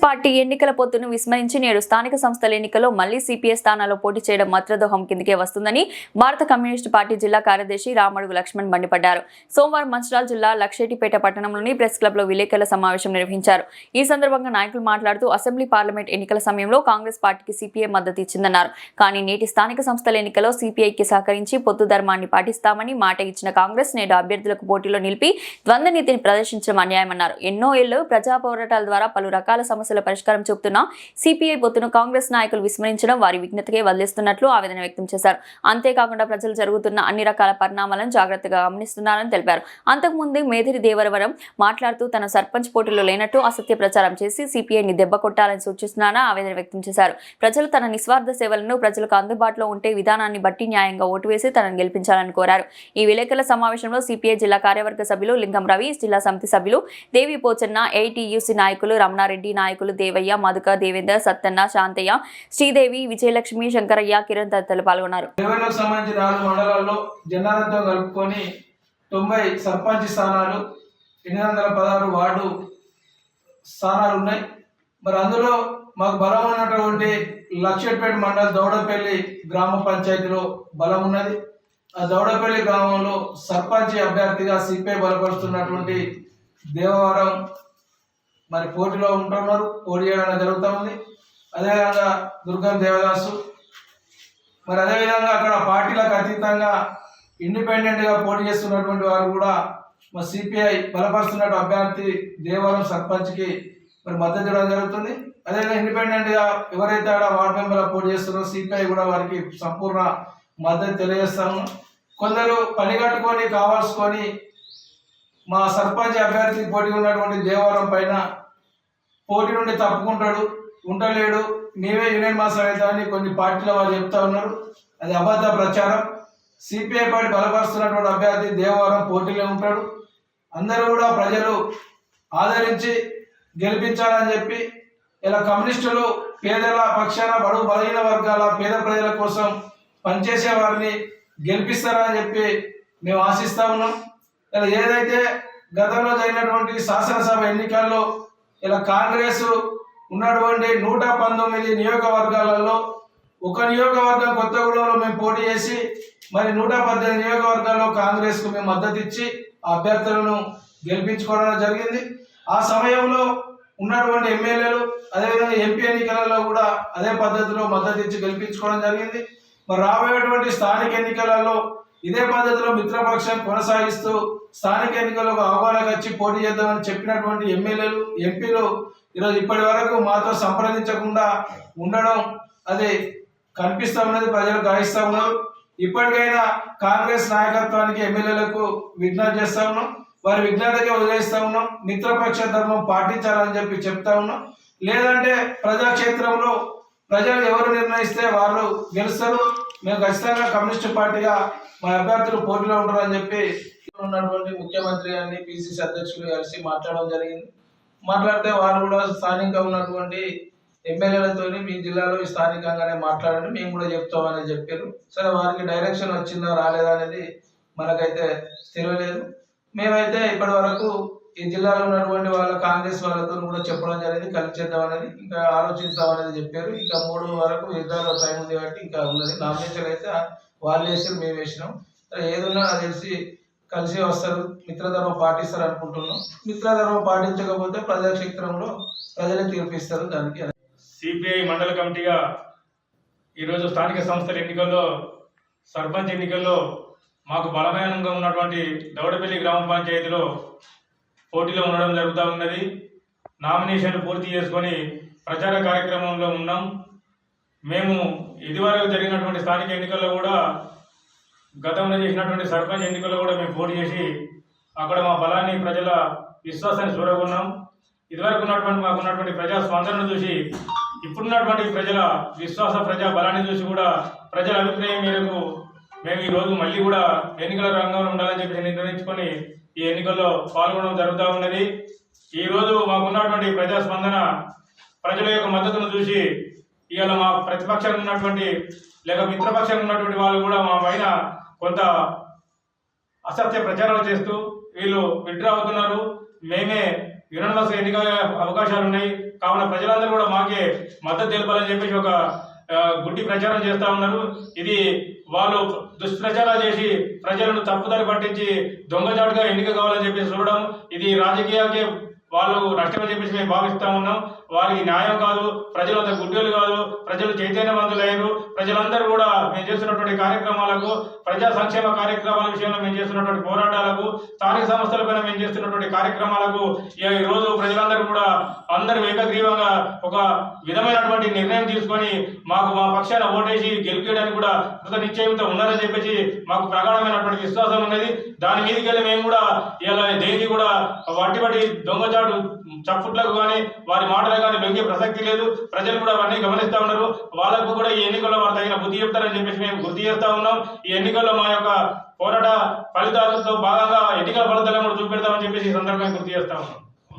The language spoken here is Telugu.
పార్టీ ఎన్నికల పొత్తును విస్మరించి నేడు స్థానిక సంస్థల ఎన్నికల్లో మళ్లీ సిపిఐ స్థానాల్లో పోటీ చేయడం మత్రదోహం కిందకే వస్తుందని భారత కమ్యూనిస్టు పార్టీ జిల్లా కార్యదర్శి రామడుగు లక్ష్మణ్ మండిపడ్డారు. సోమవారం మంచిర్యాల జిల్లా లక్షేటిపేట పట్టణంలోని ప్రెస్ క్లబ్లో విలేకరుల సమావేశం నిర్వహించారు. ఈ సందర్భంగా నాయకులు మాట్లాడుతూ అసెంబ్లీ పార్లమెంట్ ఎన్నికల సమయంలో కాంగ్రెస్ పార్టీకి సిపిఐ మద్దతు ఇచ్చిందన్నారు. కానీ నేటి స్థానిక సంస్థల ఎన్నికల్లో సిపిఐకి సహకరించి పొత్తు ధర్మాన్ని పాటిస్తామని మాట ఇచ్చిన కాంగ్రెస్ నేడు అభ్యర్థులకు పోటీలో నిలిపి ద్వంద్వ నీతిని ప్రదర్శించడం అన్యాయమన్నారు. ఎన్నో ఏళ్లు ప్రజా పోరాటాల ద్వారా పలు రకాల సమస్యల పరిష్కారం చూపుతున్న సిపిఐ పొత్తును కాంగ్రెస్ నాయకులు విస్మరించడం వారి విజ్ఞతకే వదిలేస్తున్నట్లు ఆవేదన వ్యక్తం చేశారు. అంతేకాకుండా ప్రజలు జరుగుతున్న అన్ని రకాల పరిణామాలను జాగ్రత్తగా గమనిస్తున్నారని తెలిపారు. అంతకుముందు మేధిరి దేవరవరం మాట్లాడుతూ తన సర్పంచ్ పోటీలో లేనట్టు అసత్య ప్రచారం చేసి సిపిఐని దెబ్బ కొట్టాలని సూచిస్తున్నారని ఆవేదన వ్యక్తం చేశారు. ప్రజలు తన నిస్వార్థ సేవలను ప్రజలకు అందుబాటులో ఉంటే విధానాన్ని బట్టి న్యాయంగా ఓటు వేసి తనను గెలిపించాలని కోరారు. ఈ విలేకరుల సమావేశంలో సిపిఐ జిల్లా కార్యవర్గ సభ్యులు లింగం రవి, జిల్లా సమితి సభ్యులు దేవి పోచన్న, ఏఐటియుసి నాయకులు రమణారెడ్డి, నాయకులు దేవయ్య, మధుక, దేవేందర్, సత్తన్న, శాంతయ్య, శ్రీదేవి, విజయలక్ష్మి, శంకరయ్య, కిరణ్ తదితరులు పాల్గొన్నారు. సంబంధించిన 4 మండలాల్లో జనాలతో కలుపుకొని 90 సర్పంచ్ స్థానాలు, 816 వార్డు స్థానాలు ఉన్నాయి. మరి అందులో మాకు బలం ఉన్నటువంటి లక్షేట్పేట మండలం దౌడపల్లి గ్రామ పంచాయతీలో బలం ఉన్నది. ఆ దౌడపల్లి గ్రామంలో సర్పంచ్ అభ్యర్థిగా సిపిఐ బలపరుస్తున్నటువంటి దేవవరం మరి పోటీలో ఉంటున్నారు, పోటీ చేయడం జరుగుతూ ఉంది. అదేవిధంగా దుర్గం దేవదాసు, మరి అదేవిధంగా అక్కడ పార్టీలకు అతీతంగా ఇండిపెండెంట్గా పోటీ చేస్తున్నటువంటి వారు కూడా మరి సిపిఐ బలపరుస్తున్నట్టు అభ్యర్థి దేవరం సర్పంచ్కి మరి మద్దతు ఇవ్వడం జరుగుతుంది. అదేవిధంగా ఇండిపెండెంట్గా ఎవరైతే ఆడ వార్డు మెంబర్గా పోటీ చేస్తున్నారో సిపిఐ కూడా వారికి సంపూర్ణ మద్దతు తెలియజేస్తాము. కొందరు పనిగట్టుకొని కావాల్సుకొని మా సర్పంచ్ అభ్యర్థి పోటీ ఉన్నటువంటి దేవరం పైన పోటీ నుండి తప్పుకుంటాడు, ఉండలేడు, నీవే యూనియన్ మాస్టర్ అవుతామని కొన్ని పార్టీల వారు చెప్తా ఉన్నారు. అది అబద్ధ ప్రచారం. సిపిఐ పార్టీ బలపరుస్తున్నటువంటి అభ్యర్థి దేవవరం పోటీలో ఉంటాడు. అందరూ కూడా ప్రజలు ఆదరించి గెలిపించాలని చెప్పి ఇలా కమ్యూనిస్టులు పేదల పక్షాన బడుగు బలహీన వర్గాల పేద ప్రజల కోసం పనిచేసే వారిని గెలిపిస్తారని చెప్పి మేము ఆశిస్తా ఉన్నాం. ఇలా ఏదైతే గతంలో జరిగినటువంటి శాసనసభ ఎన్నికల్లో ఇలా కాంగ్రెస్ ఉన్నటువంటి 119 నియోజకవర్గాలలో ఒక నియోజకవర్గం కొత్తగూడెంలో మేము పోటీ చేసి మరి 118 నియోజకవర్గాల్లో కాంగ్రెస్కు మేము మద్దతు ఇచ్చి అభ్యర్థులను గెలిపించుకోవడం జరిగింది. ఆ సమయంలో ఉన్నటువంటి ఎమ్మెల్యేలు అదేవిధంగా ఎంపీ ఎన్నికలలో కూడా అదే పద్ధతిలో మద్దతు ఇచ్చి గెలిపించుకోవడం జరిగింది. మరి రాబోయేటువంటి స్థానిక ఎన్నికలలో ఇదే పద్ధతిలో మిత్రపక్షం కొనసాగిస్తూ స్థానిక ఎన్నికలకు ఆహ్వానం వచ్చి పోటీ చేద్దామని చెప్పినటువంటి ఎమ్మెల్యేలు, ఎంపీలు ఈరోజు ఇప్పటి వరకు మాతో సంప్రదించకుండా ఉండడం అది కనిపిస్తా ఉన్నది, ప్రజలు గ్రహిస్తా ఉన్నారు. ఇప్పటికైనా కాంగ్రెస్ నాయకత్వానికి ఎమ్మెల్యేలకు విజ్ఞప్తి చేస్తా ఉన్నాం, వారి విజ్ఞతకే వదిలేస్తా ఉన్నాం. మిత్రపక్ష ధర్మం పాటించాలని చెప్పి చెప్తా ఉన్నాం. లేదంటే ప్రజాక్షేత్రంలో ప్రజలు ఎవరు నిర్ణయిస్తే వాళ్ళు గెలుస్తారు. మేము ఖచ్చితంగా కమ్యూనిస్టు పార్టీగా మా అభ్యర్థులు పోటీలో ఉంటారని చెప్పి ఉన్నటువంటి ముఖ్యమంత్రి గారిని పిసిసి అధ్యక్షులు కలిసి మాట్లాడడం జరిగింది. మాట్లాడితే వారు కూడా స్థానికంగా ఉన్నటువంటి ఎమ్మెల్యేలతో మీ జిల్లాలో స్థానికంగానే మాట్లాడండి, మేము కూడా చెప్తామని చెప్పారు. సరే, వారికి డైరెక్షన్ వచ్చిందా రాలేదా అనేది మనకైతే తెలియలేదు. మేమైతే ఇప్పటి వరకు ఈ జిల్లాలో ఉన్నటువంటి వాళ్ళ కాంగ్రెస్ వాళ్ళతో కూడా చెప్పడం జరిగింది, కలిసి చేద్దామనేది, ఇంకా ఆలోచిస్తామనేది చెప్పారు. ఇంకా 3 వరకు యుద్ధాలు టైం ఉంది కాబట్టి ఇంకా ఉన్నది. నామినేషన్ అయితే వాళ్ళు వేసారు, మేము వేసినాం. ఏదున్నా నాకు తెలిసి కలిసి వస్తారు, మిత్రధర్మం పాటిస్తారు అనుకుంటున్నాం. మిత్రధర్మం పాటించకపోతే ప్రజాక్షేత్రంలో ప్రజలే తీర్పిస్తారు. దానికి సిపిఐ మండల కమిటీగా ఈరోజు స్థానిక సంస్థల ఎన్నికల్లో సర్పంచ్ ఎన్నికల్లో మాకు బలమైనంగా ఉన్నటువంటి దౌడపల్లి గ్రామ పంచాయతీలో పోటీలో ఉండడం జరుగుతూ ఉన్నది. నామినేషన్లు పూర్తి చేసుకొని ప్రచార కార్యక్రమంలో ఉన్నాం. మేము ఇదివరకు జరిగినటువంటి స్థానిక ఎన్నికల్లో కూడా గతంలో చేసినటువంటి సర్పంచ్ ఎన్నికల్లో కూడా మేము పోటీ చేసి అక్కడ మా బలాన్ని ప్రజల విశ్వాసాన్ని చూరగొన్నాం. ఇదివరకు మాకున్నటువంటి ప్రజా స్పందనను చూసి ఇప్పుడున్నటువంటి ప్రజల విశ్వాస ప్రజా బలాన్ని చూసి కూడా ప్రజల అభిప్రాయం మేరకు మేము ఈరోజు మళ్ళీ కూడా ఎన్నికల రంగంలో ఉండాలని చెప్పి నిర్ణయించుకొని ఈ ఎన్నికల్లో పాల్గొనడం జరుగుతూ ఉన్నది. ఈరోజు మాకున్నటువంటి ప్రజా స్పందన ప్రజల యొక్క మద్దతును చూసి ఇవాళ మా ప్రతిపక్షంగా ఉన్నటువంటి లేక మిత్రపక్షంగా ఉన్నటువంటి వాళ్ళు కూడా మా పైన కొంత అసత్య ప్రచారాలు చేస్తూ వీళ్ళు విడ్రా అవుతున్నారు. మేమే యునానిమస్ ఎన్నిక అవకాశాలు ఉన్నాయి. కావున ప్రజలందరూ కూడా మాకే మద్దతు తెలపాలని చెప్పేసి ఒక గుడ్డి ప్రచారం చేస్తా ఉన్నారు. ఇది వాళ్ళు దుష్ప్రచారాలు చేసి ప్రజలను తప్పుదారి పట్టించి దొంగచాటుగా ఎన్నిక కావాలని చెప్పేసి చూడడం, ఇది రాజకీయాలకే వాళ్ళు నష్టమని చెప్పేసి మేము భావిస్తా ఉన్నాం. వారికి న్యాయం కాదు, ప్రజలంతా గుడ్డోలు కాదు, ప్రజలు చైతన్యవంతులయ్యారు. ప్రజలందరూ కూడా మేము చేస్తున్నటువంటి కార్యక్రమాలకు, ప్రజా సంక్షేమ కార్యక్రమాల విషయంలో మేము చేస్తున్నటువంటి పోరాటాలకు, స్థానిక సంస్థలపైన మేము చేస్తున్నటువంటి కార్యక్రమాలకు ఈ రోజు ప్రజలందరూ కూడా అందరూ ఏకగ్రీవంగా ఒక విధమైనటువంటి నిర్ణయం తీసుకొని మాకు మా పక్షాన ఓటేసి గెలిపించడానికి కూడా కృత నిశ్చయంతో ఉన్నారని చెప్పేసి మాకు ప్రగాఢమైనటువంటి విశ్వాసం ఉన్నది. దాని మీదకి వెళ్ళి మేము కూడా ఇలా దేనికి కూడా వట్టి దొంగచాటు చప్పుట్లకు కానీ వారి మాటలకు కానీ లొంగే ప్రసక్తి లేదు. ప్రజలు కూడా అవన్నీ గమనిస్తా ఉన్నారు. వాళ్ళకు కూడా ఈ ఎన్నికల్లో వారు తగిన బుద్ధి చెప్తారని చెప్పేసి మేము గుర్తు చేస్తా ఉన్నాం. ఈ ఎన్నికల్లో మా యొక్క పోరాట ఫలితాలతో భాగంగా ఎన్నికల ఫలితాలను కూడా చూపెడతామని చెప్పేసి ఈ సందర్భంగా గుర్తు చేస్తా ఉన్నాం.